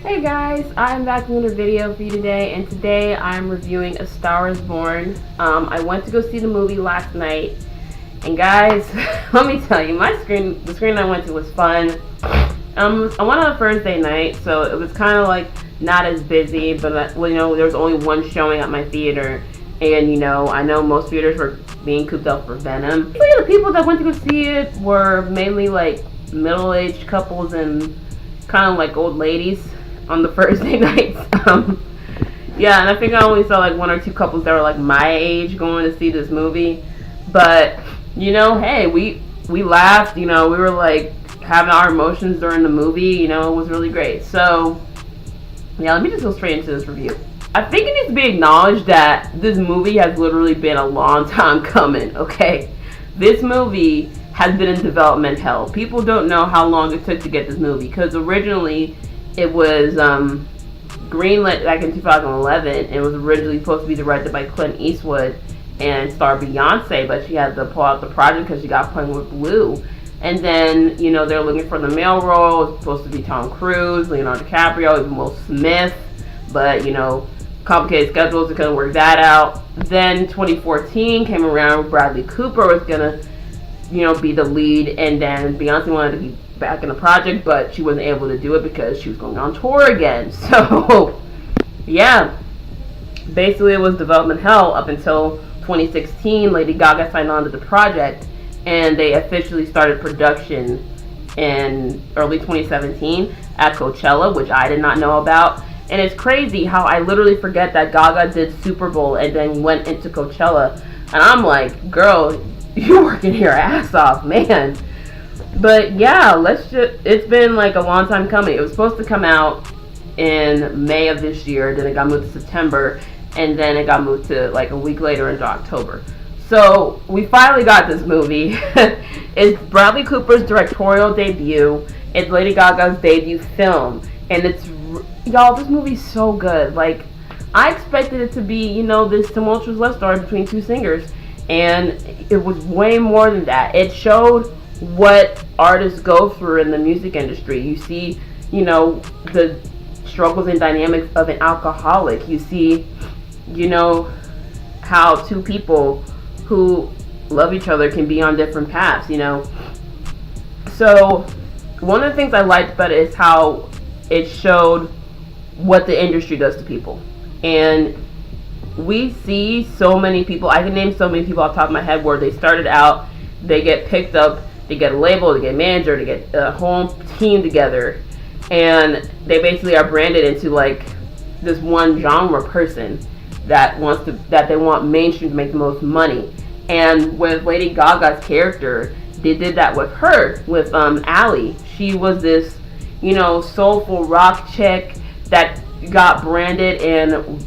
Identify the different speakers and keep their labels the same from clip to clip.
Speaker 1: Hey guys, I'm back with another video for you today, and today I'm reviewing A Star Is Born. I went to go see the movie last night, and guys, let me tell you, the screen I went to was fun. I went on a Thursday night, so it was kind of like not as busy, but there was only one showing at my theater, and I know most theaters were being cooped up for Venom. The people that went to go see it were mainly like middle-aged couples and kind of like old ladies on the Thursday nights. Yeah, and I think I only saw like one or two couples that were like my age going to see this movie. But hey, we laughed. We were like having our emotions during the movie. It was really great. So yeah, let me just go straight into this review. I think it needs to be acknowledged that this movie has literally been a long time coming. Okay, this movie has been in development hell. People don't know how long it took to get this movie, because originally it was greenlit back in 2011. It was originally supposed to be directed by Clint Eastwood and star Beyonce, but she had to pull out the project because she got pregnant with Blue. And then, they're looking for the male role. It's supposed to be Tom Cruise, Leonardo DiCaprio, even Will Smith. But, complicated schedules, they couldn't work that out. Then 2014 came around, Bradley Cooper was going to, be the lead. And then Beyonce wanted to be back in the project, but she wasn't able to do it because she was going on tour again. So yeah, basically it was development hell up until 2016. Lady Gaga signed on to the project, and they officially started production in early 2017 at Coachella, which I did not know about. And it's crazy how I literally forget that Gaga did Super Bowl and then went into Coachella, and I'm like, girl, you're working your ass off, man. But yeah, it's been like a long time coming. It was supposed to come out in May of this year, then it got moved to September, and then it got moved to like a week later into October. So we finally got this movie. It's Bradley Cooper's directorial debut. It's Lady Gaga's debut film, and y'all, this movie's so good. Like, I expected it to be, this tumultuous love story between two singers, and it was way more than that. It showed what artists go through in the music industry. You see, the struggles and dynamics of an alcoholic. You see, how two people who love each other can be on different paths, So one of the things I liked about it is how it showed what the industry does to people. And we see so many people, I can name so many people off the top of my head, where they started out, they get picked up, they get a label, they get a manager, they get a whole team together, and they basically are branded into like this one genre person that they want mainstream to make the most money. And with Lady Gaga's character, they did that with her, with Ally. She was this, soulful rock chick that got branded and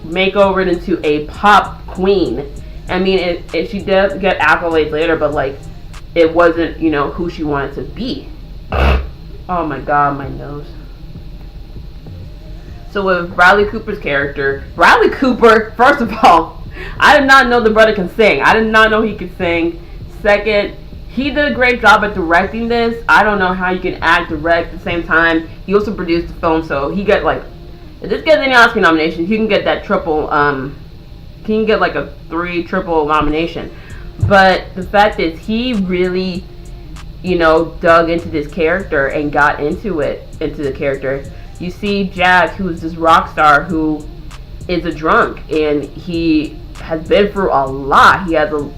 Speaker 1: makeovered into a pop queen. I mean, she did get accolades later, but like, it wasn't, who she wanted to be. Oh my god, my nose. So with Bradley Cooper's character, Bradley Cooper, first of all, I did not know the brother can sing. I did not know he could sing. Second, he did a great job at directing this. I don't know how you can act, direct at the same time. He also produced the film, so he got like, if this gets any Oscar nominations, he can get that triple, he can get like a triple nomination. But the fact is, he really, dug into this character and got into the character. You see Jack, who's this rock star who is a drunk, and he has been through a lot. He has a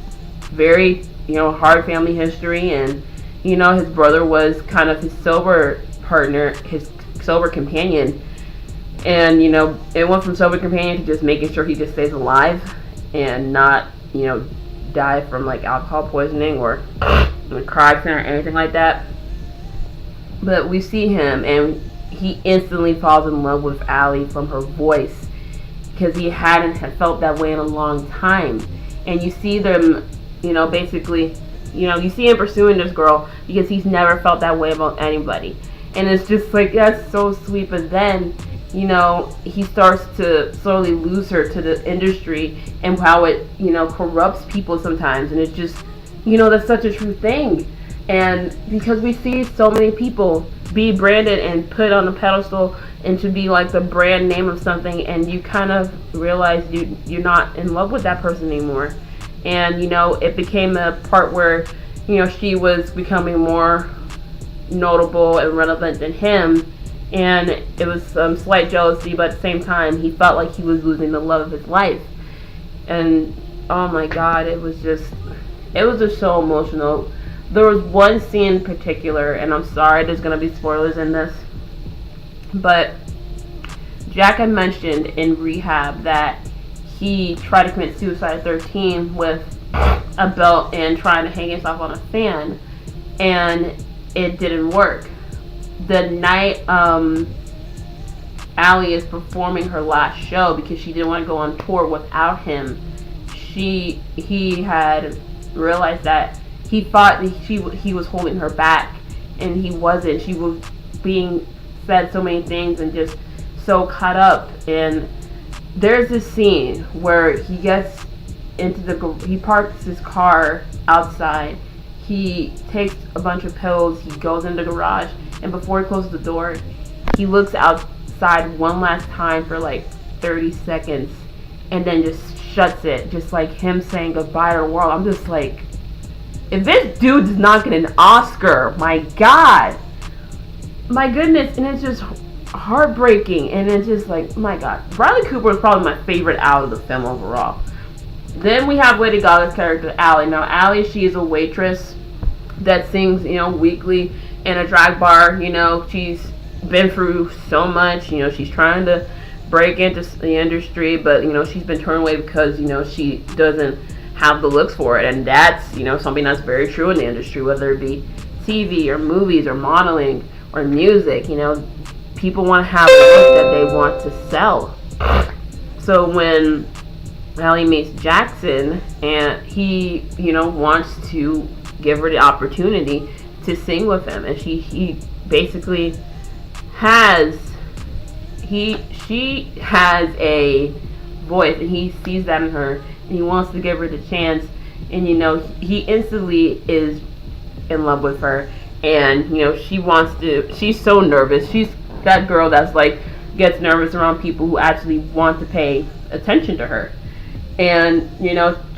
Speaker 1: very, hard family history, and, his brother was kind of his sober partner, his sober companion. And, it went from sober companion to just making sure he just stays alive and not, die from like alcohol poisoning or a car accident or anything like that. But we see him, and he instantly falls in love with Ally from her voice, because he hadn't felt that way in a long time. And you see them, basically, you see him pursuing this girl because he's never felt that way about anybody. And it's just like, that's so sweet. But then, he starts to slowly lose her to the industry and how it, corrupts people sometimes. And it's just, that's such a true thing. And because we see so many people be branded and put on a pedestal and to be like the brand name of something, and you kind of realize you're not in love with that person anymore. And it became a part where she was becoming more notable and relevant than him, and it was some slight jealousy, but at the same time he felt like he was losing the love of his life. And oh my god, it was just so emotional. There was one scene in particular, and I'm sorry there's going to be spoilers in this, but Jack had mentioned in rehab that he tried to commit suicide at 13 with a belt and trying to hang himself on a fan, and it didn't work. The night Allie is performing her last show, because she didn't want to go on tour without him, he had realized that he thought that he was holding her back, and he wasn't. She was being said so many things and just so caught up. And there's this scene where he gets he parks his car outside, he takes a bunch of pills, he goes into the garage, and before he closes the door, he looks outside one last time for like 30 seconds and then just shuts it, just like him saying goodbye to the world. I'm just like, if this dude does not get an Oscar, my god, my goodness. And it's just heartbreaking, and it's just like, my god, Bradley Cooper is probably my favorite out of the film overall. Then we have Lady Gaga's character, Allie. Now, Allie, she is a waitress that sings, weekly in a drag bar. She's been through so much. She's trying to break into the industry, but, she's been turned away because, she doesn't have the looks for it. And that's, something that's very true in the industry, whether it be TV or movies or modeling or music. People want to have the look that they want to sell. So when Allie meets Jackson, and he, wants to give her the opportunity to sing with him, and she basically has, she has a voice, and he sees that in her, and he wants to give her the chance, and he instantly is in love with her, and she's so nervous. She's that girl that's like gets nervous around people who actually want to pay attention to her. And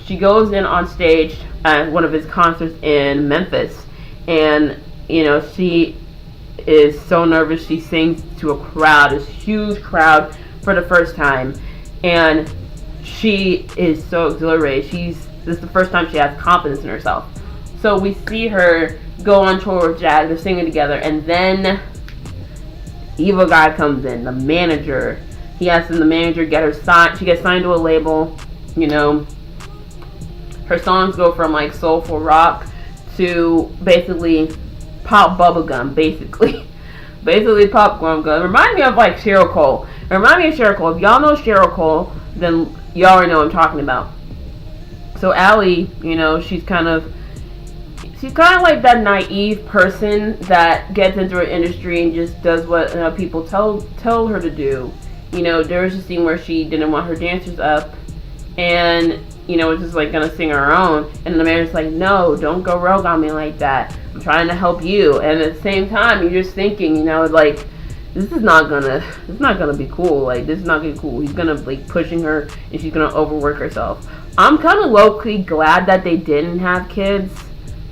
Speaker 1: she goes in on stage at one of his concerts in Memphis, and she is so nervous. She sings to a crowd, this huge crowd, for the first time, and she is so exhilarated. This is the first time she has confidence in herself. So we see her go on tour with Jack. They're singing together, and then evil guy comes in, the manager. He has the manager get her signed. She gets signed to a label. Her songs go from like soulful rock to basically pop bubblegum, basically pop bubblegum. Remind me of like Cheryl Cole. If y'all know Cheryl Cole, then y'all already know what I'm talking about. So Allie, she's kind of like that naive person that gets into her industry and just does what people tell her to do. There was a scene where she didn't want her dancers up, and was just like gonna sing her own, and the manager's like, no, don't go rogue on me like that, I'm trying to help you. And at the same time, you're just thinking, like, this is not gonna be cool. Like, this is not gonna be cool. He's gonna like pushing her, and she's gonna overwork herself. I'm kind of low-key glad that they didn't have kids,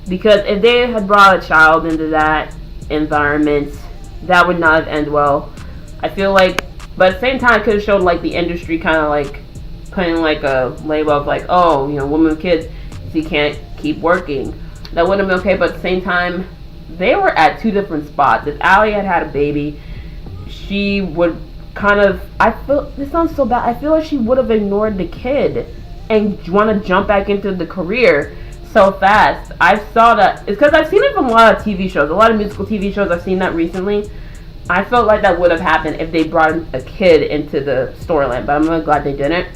Speaker 1: because if they had brought a child into that environment, that would not have ended well. I feel like, but at the same time, it could have showed like the industry kind of like putting like a label of like, oh, woman with kids, she can't keep working. That wouldn't have been okay. But at the same time, they were at two different spots. If Allie had a baby, she would kind of, this sounds so bad, I feel like she would have ignored the kid and want to jump back into the career so fast. I saw that, it's because I've seen it from a lot of TV shows, a lot of musical TV shows. I've seen that recently. I felt like that would have happened if they brought a kid into the storyline, but I'm really glad they didn't.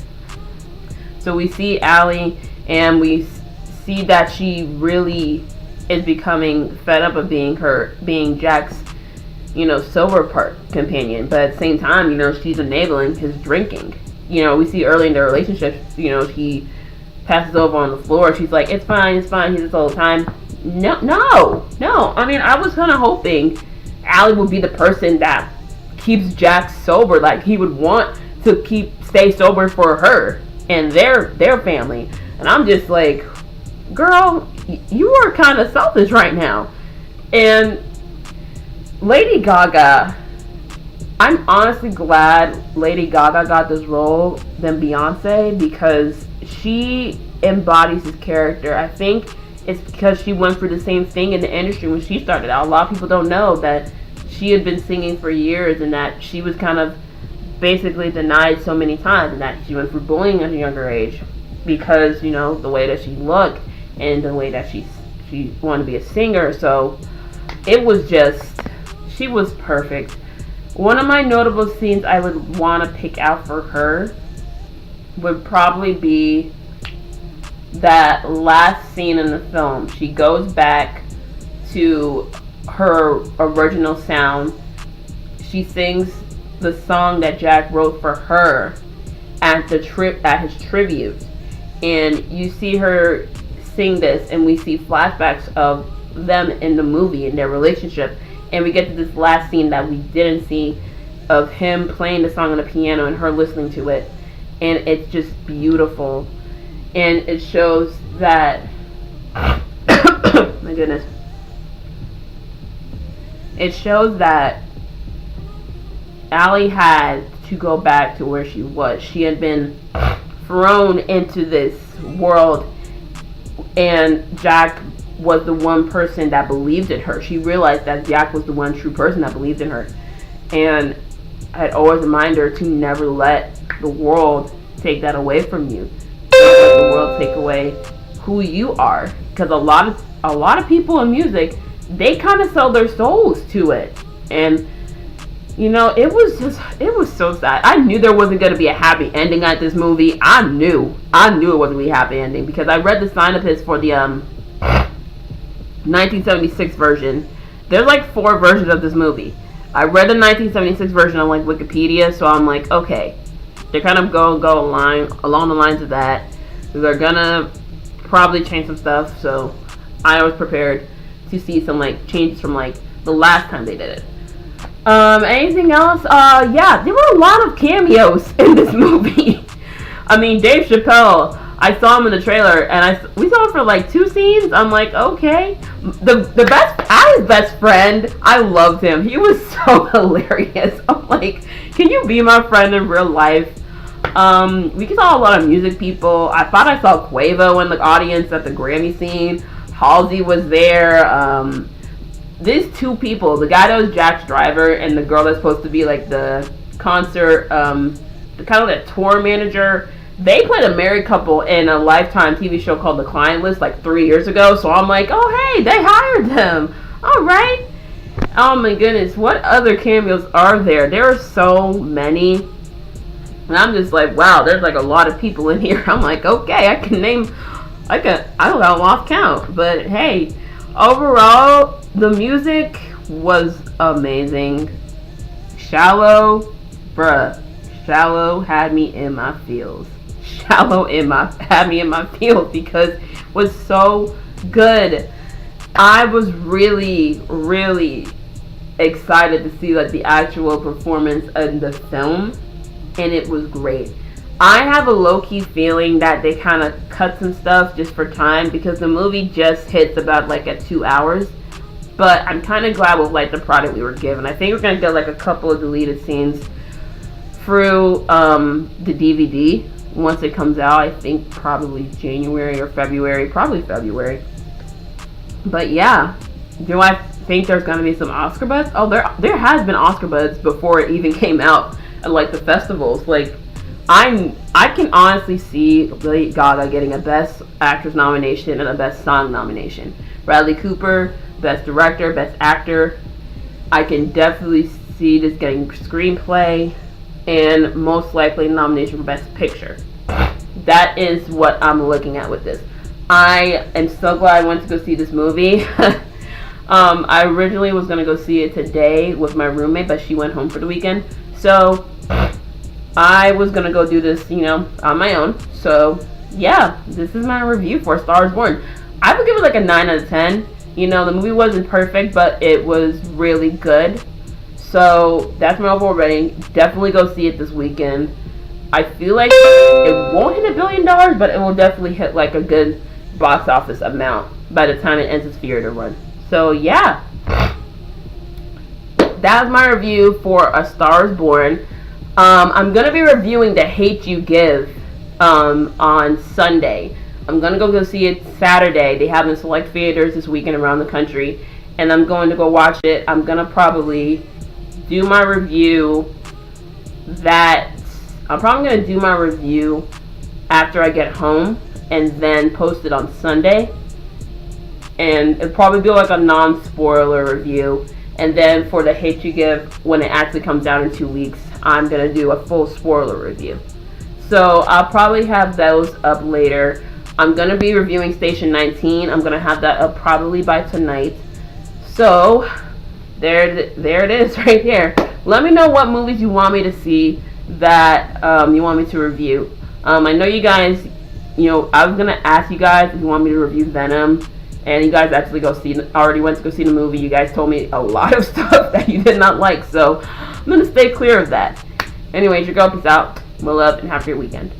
Speaker 1: So we see Allie, and we see that she really is becoming fed up of being Jack's, sober part companion. But at the same time, she's enabling his drinking. We see early in their relationship, he passes over on the floor. She's like, it's fine, he's this all the time. No. I mean, I was kind of hoping Allie would be the person that keeps Jack sober. Like, he would want to stay sober for her and their family. And I'm just like, girl, you are kind of selfish right now. And Lady Gaga, I'm honestly glad Lady Gaga got this role than Beyonce, because she embodies his character. I think it's because she went through the same thing in the industry when she started out. A lot of people don't know that she had been singing for years, and that she was kind of basically denied so many times, and that she went through bullying at a younger age because, you know, the way that she looked and the way that she wanted to be a singer. So it was just, she was perfect. One of my notable scenes I would want to pick out for her would probably be that last scene in the film. She goes back to her original sound. She sings the song that Jack wrote for her at his tribute, and you see her sing this, and we see flashbacks of them in the movie and their relationship, and we get to this last scene that we didn't see of him playing the song on the piano and her listening to it, and it's just beautiful. And it shows that my goodness, it shows that Allie had to go back to where she was. She had been thrown into this world, and Jack was the one person that believed in her. She realized that Jack was the one true person that believed in her. And I'd always remind her to never let the world take that away from you. Don't let the world take away who you are. Because a lot of people in music, they kind of sell their souls to it. And you know, it was so sad. I knew there wasn't going to be a happy ending at this movie. I knew it wasn't going to be a happy ending, because I read the synopsis for the 1976 version. There's like 4 versions of this movie. I read the 1976 version on like Wikipedia, so I'm like, okay, they're kind of go along the lines of that. They're gonna probably change some stuff, so I was prepared to see some like changes from like the last time they did it. Anything else? Yeah, there were a lot of cameos in this movie. I mean, Dave Chappelle, I saw him in the trailer, and we saw him for like 2 scenes. I'm like, okay. Allie's best friend, I loved him. He was so hilarious. I'm like, can you be my friend in real life? We saw a lot of music people. I thought I saw Quavo in the audience at the Grammy scene. Halsey was there. These 2 people, the guy that was Jack's driver and the girl that's supposed to be like the concert, the kind of that tour manager, they played a married couple in a Lifetime TV show called The Client List like 3 years ago. So I'm like, oh hey, they hired them. All right. Oh my goodness, what other cameos are there? There are so many. And I'm just like, wow, there's like a lot of people in here. I'm like, okay, I don't lost count. But hey, overall, the music was amazing. Shallow had me in my feels. Had me in my feels because it was so good. I was really, really excited to see like the actual performance in the film, and it was great. I have a low-key feeling that they kind of cut some stuff just for time, because the movie just hits about like at 2 hours. But I'm kind of glad with like the product we were given. I think we're gonna get like a couple of deleted scenes through the DVD once it comes out. I think probably January or February, probably February. But yeah, do I think there's gonna be some Oscar buzz? Oh, there has been Oscar buzz before it even came out at like the festivals. Like I can honestly see Lady Gaga getting a Best Actress nomination and a Best Song nomination. Bradley Cooper, Best Director, Best Actor. I can definitely see this getting Screenplay, and most likely nomination for Best Picture. That is what I'm looking at with this. I am so glad I went to go see this movie. I originally was going to go see it today with my roommate, but she went home for the weekend. So I was going to go do this, on my own. So yeah, this is my review for Star is Born. I would give it like a 9 out of 10. You know, the movie wasn't perfect, but it was really good. So that's my overall rating. Definitely go see it this weekend. I feel like it won't hit $1 billion, but it will definitely hit like a good box office amount by the time it ends its theater run. So yeah, that's my review for A Star Is Born. I'm gonna be reviewing The Hate U Give on Sunday. I'm gonna go see it Saturday. They have it in select theaters this weekend around the country, and I'm going to go watch it. I'm gonna probably do my review I'm probably going to do my review after I get home and then post it on Sunday. And it'll probably be like a non-spoiler review. And then for The Hate U Give, when it actually comes out in 2 weeks, I'm going to do a full spoiler review. So I'll probably have those up later. I'm going to be reviewing Station 19. I'm going to have that up probably by tonight. So there it is right here. Let me know what movies you want me to see that you want me to review. I know you guys, I was gonna ask you guys if you want me to review Venom, and you guys actually already went to go see the movie. You guys told me a lot of stuff that you did not like, so I'm gonna stay clear of that. Anyways, your girl, peace out, well, love, and have a great weekend.